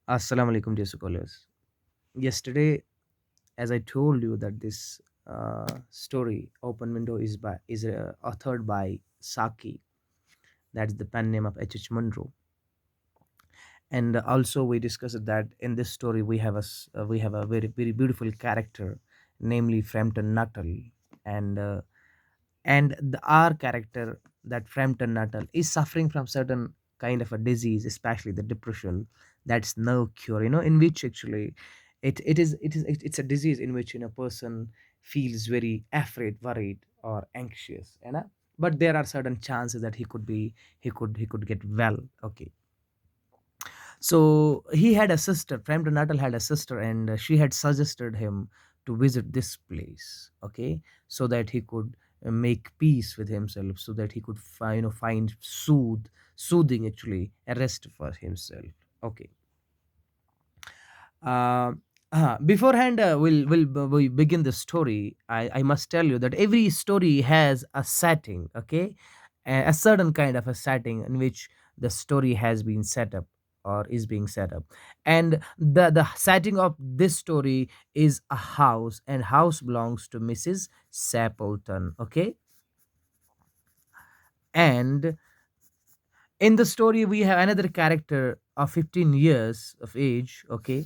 Assalamu alaikum, dear scholars. Yesterday, as I told you that this story, Open Window, is authored by Saki. That's the pen name of H. H. Munro. And also, we discussed that in this story we have a very beautiful character, namely Frampton Nuttall, and our character, that Frampton Nuttall, is suffering from certain kind of a disease, especially the depression. That's no cure, in which actually it's a disease in which person feels very afraid, worried, or anxious, but there are certain chances that he could get well. Okay, so he had a sister. Frampton Nuttall had a sister, and she had suggested him to visit this place. Okay, so that he could make peace with himself, so that he could find soothing, actually, a rest for himself. Okay. Uh, Beforehand, we begin the story. I must tell you that every story has a setting. Okay, a certain kind of a setting in which the story has been set up or is being set up, and the setting of this story is a house, and house belongs to Mrs. Sapleton. Okay, and in the story we have another character of 15 years of age. Okay,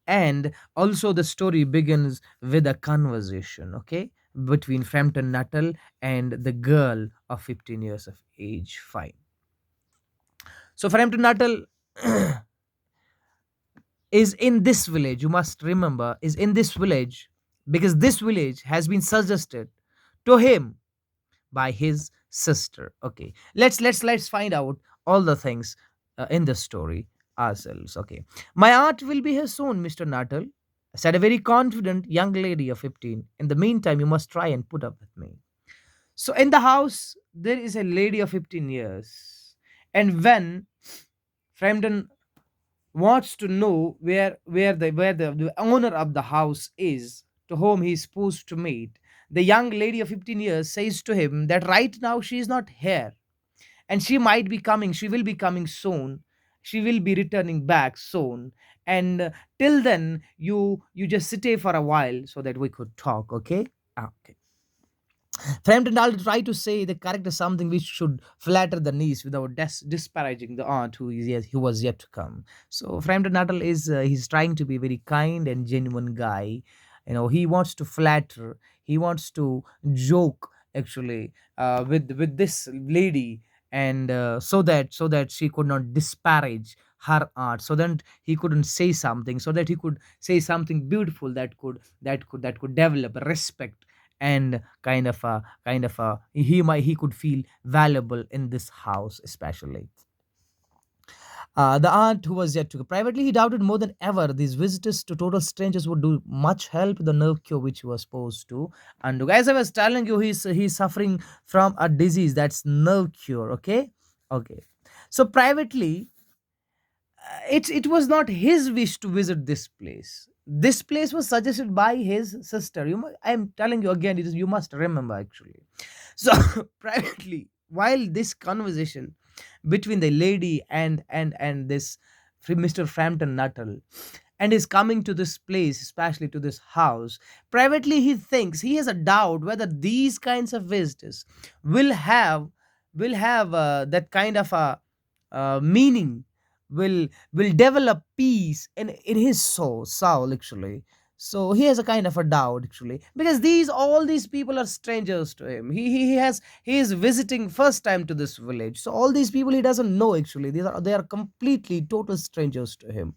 and also the story begins with a conversation, okay, between Frampton Nuttall and the girl of 15 years of age. Fine. So Frampton Nuttall is in this village, you must remember, is in this village because this village has been suggested to him by his sister. Okay, let's find out all the things in the story ourselves. Okay, my aunt will be here soon, Mr. Nuttall, said a very confident young lady of 15. In the meantime, you must try and put up with me. So in the house there is a lady of 15 years, and when Frampton wants to know where the owner of the house is, to whom he is supposed to meet, the young lady of 15 years says to him that right now she is not here, and she will be coming soon, she will be returning back soon, and till then you just stay for a while so that we could talk. Okay. Okay. Frampton I'll try to say the character something which should flatter the niece without disparaging the aunt who was yet to come. So Frampton Nuttall he's trying to be very kind and genuine guy. He wants to flatter. He wants to joke, actually, with this lady, and so that she could not disparage her art, so that he couldn't say something, so that he could say something beautiful that could develop respect, and kind of a he could feel valuable in this house, especially. The aunt who was yet to privately, he doubted more than ever these visitors to total strangers would do much help the nerve cure which he was supposed to. And as I was telling you, he's suffering from a disease, that's nerve cure. Okay. Okay. So privately, it was not his wish to visit this place. This place was suggested by his sister. I'm telling you again, you must remember, actually. So privately, while this conversation between the lady and this Mr. Frampton Nuttall, and is coming to this place, especially to this house, privately he thinks, he has a doubt whether these kinds of visitors will have that kind of a meaning, will develop peace in his soul, actually. So he has a kind of a doubt, actually, because all these people are strangers to him. He is visiting first time to this village, so all these people he doesn't know, actually. They are completely total strangers to him.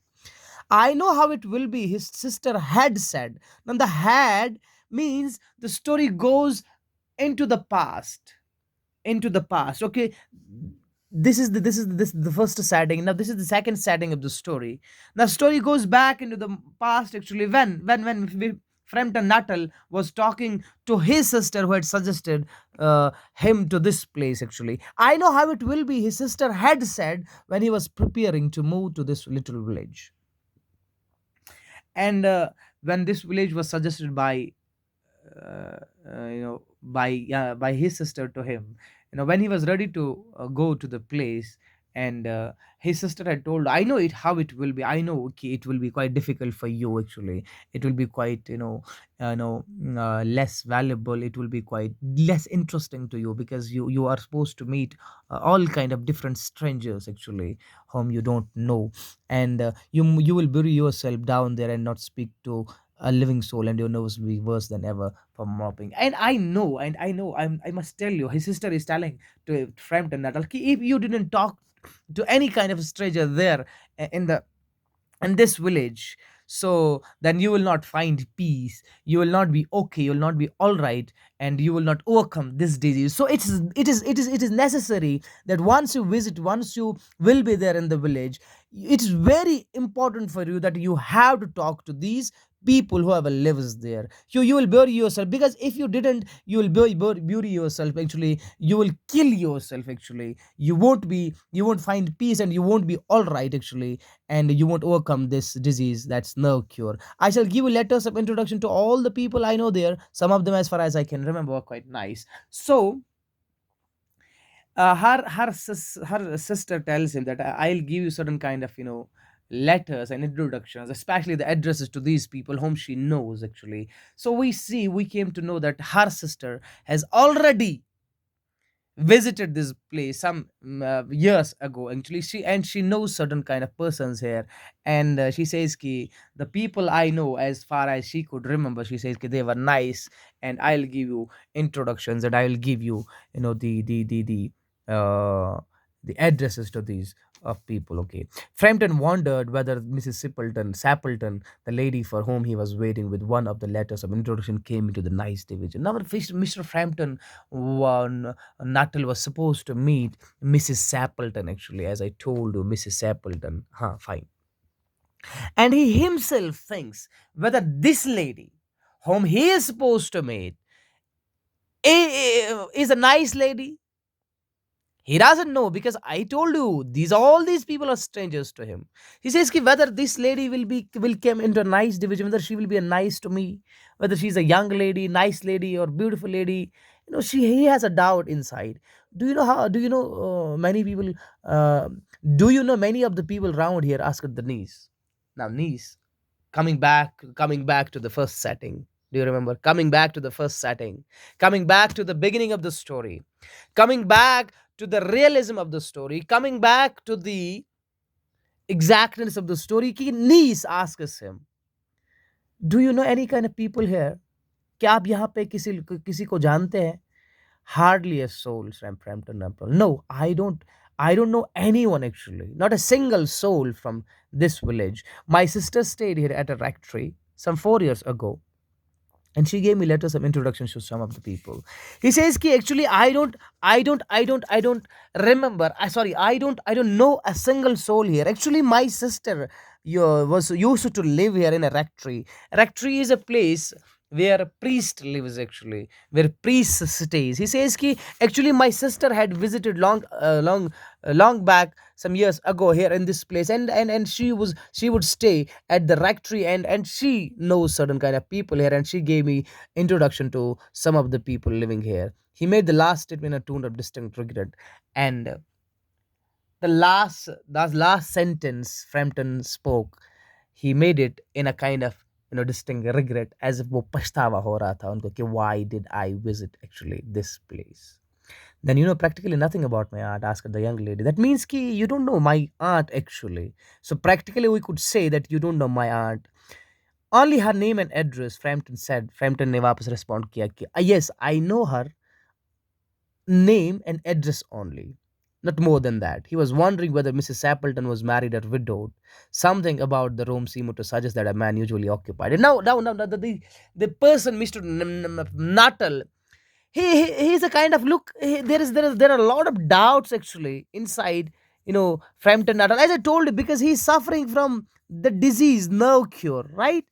I know how it will be, his sister had said. Now the had means the story goes into the past, okay. This is the first setting. Now this is the second setting of the story. The story goes back into the past, actually, when Frampton Nuttall was talking to his sister who had suggested him to this place, actually. I know how it will be, his sister had said when he was preparing to move to this little village. And when this village was suggested by his sister to him, when he was ready to go to the place, And his sister had told, I know it how it will be, I know, okay, it will be quite difficult for you actually, it will be quite, less valuable, it will be quite less interesting to you, because you are supposed to meet all kind of different strangers actually, whom you don't know. And you will bury yourself down there and not speak to a living soul, and your nose will be worse than ever from mopping. And I know, I must tell you, his sister is telling to Frampton Natal, "Ki, if you didn't talk to any kind of stranger there, in the in this village, so then you will not find peace, you will not be okay, you will not be all right, and you will not overcome this disease. So it is necessary that once you visit, once you will be there in the village, it's very important for you that you have to talk to these people who have lives there. You will bury yourself, because if you didn't, you will bury yourself actually, you will kill yourself actually, you won't find peace, and you won't be all right actually, and you won't overcome this disease. That's no cure. I shall give you letters of introduction to all the people I know there. Some of them, as far as I can remember, are quite nice. So her sister tells him that I'll give you certain kind of letters and introductions, especially the addresses to these people whom she knows actually. So we came to know that her sister has already visited this place some years ago actually. She knows certain kind of persons here. And she says ki, the people I know, as far as she could remember, she says ki, they were nice, and I'll give you introductions, and I'll give you, uh the addresses to these of people. Okay. Frampton wondered whether Mrs. Sappleton, the lady for whom he was waiting with one of the letters of introduction, came into the nice division. Now Mr. Frampton, one Nuttall, was supposed to meet Mrs. Sappleton actually, as I told you, Mrs. Sappleton. Huh, fine. And he himself thinks whether this lady, whom he is supposed to meet, is a nice lady. He doesn't know, because I told you, all these people are strangers to him. He says ki, whether this lady will come into a nice division, whether she will be a nice to me, whether she's a young lady, nice lady, or beautiful lady. He has a doubt inside. Do you know many people? Uh, do you know many of the people around here asked the niece? Now niece, coming back to the first setting. Do you remember coming back to the first setting? Coming back to the beginning of the story, coming back to the realism of the story, coming back to the exactness of the story. Ki niece asks him, do you know any kind of people here? क्या आप यहाँ पे किसी किसी को जानते हैं? Hardly a soul, Frampton Temple. No, I don't know anyone actually. Not a single soul from this village. My sister stayed here at a rectory some 4 years ago, and she gave me letters of introduction to some of the people. He says ki, actually I don't remember. I don't know a single soul here. Actually, my sister was used to live here in a rectory. Rectory is a place where a priest lives actually, where priest stays. He says ki, actually my sister had visited long back some years ago here in this place, and she would stay at the rectory, and she knows certain kind of people here, and she gave me introduction to some of the people living here. He made the last statement in a tone of distinct regret, and the last sentence Frampton spoke, he made it in a kind of distinct regret, as if वो पछतावा हो रहा था उनको कि why did I visit actually this place. Then you know practically nothing about my aunt, asked the young lady. That means ki you don't know my aunt actually. So practically we could say that you don't know my aunt. Only her name and address, Frampton said. Frampton ने वापस respond किया कि yes, I know her name and address only. Not more than that. He was wondering whether Mrs. Sappleton was married or widowed. Something about the room seemed to suggest that a man usually occupied it. Now, the person, Mr. Nuttall, he's a kind of look. There are a lot of doubts actually inside. Frampton Nuttall, as I told you, because he's suffering from the disease, no cure, right?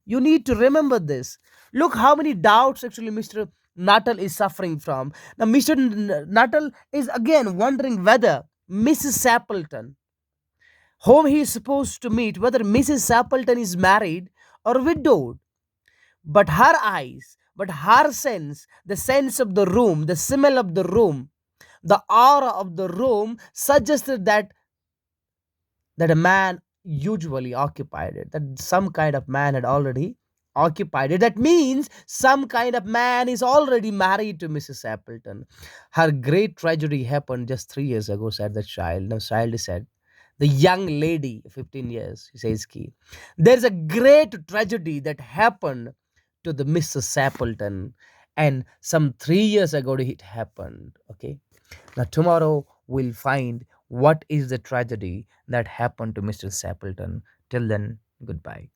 You need to remember this. Look how many doubts actually Mr. Nuttall is suffering from. Now, Mr. Nuttall is again wondering whether Mrs. Sappleton, whom he is supposed to meet, whether Mrs. Sappleton is married or widowed. But her eyes, but her sense, the sense of the room, the smell of the room, The aura of the room suggested that a man usually occupied it, that some kind of man had already occupied it. That means some kind of man is already married to Mrs. Appleton. Her great tragedy happened just 3 years ago, said the child. The child said, the young lady, 15 years, she says, key. There's a great tragedy that happened to the Mrs. Appleton, and some 3 years ago it happened. Okay. Now, tomorrow we'll find what is the tragedy that happened to Mr. Stapleton. Till then, goodbye.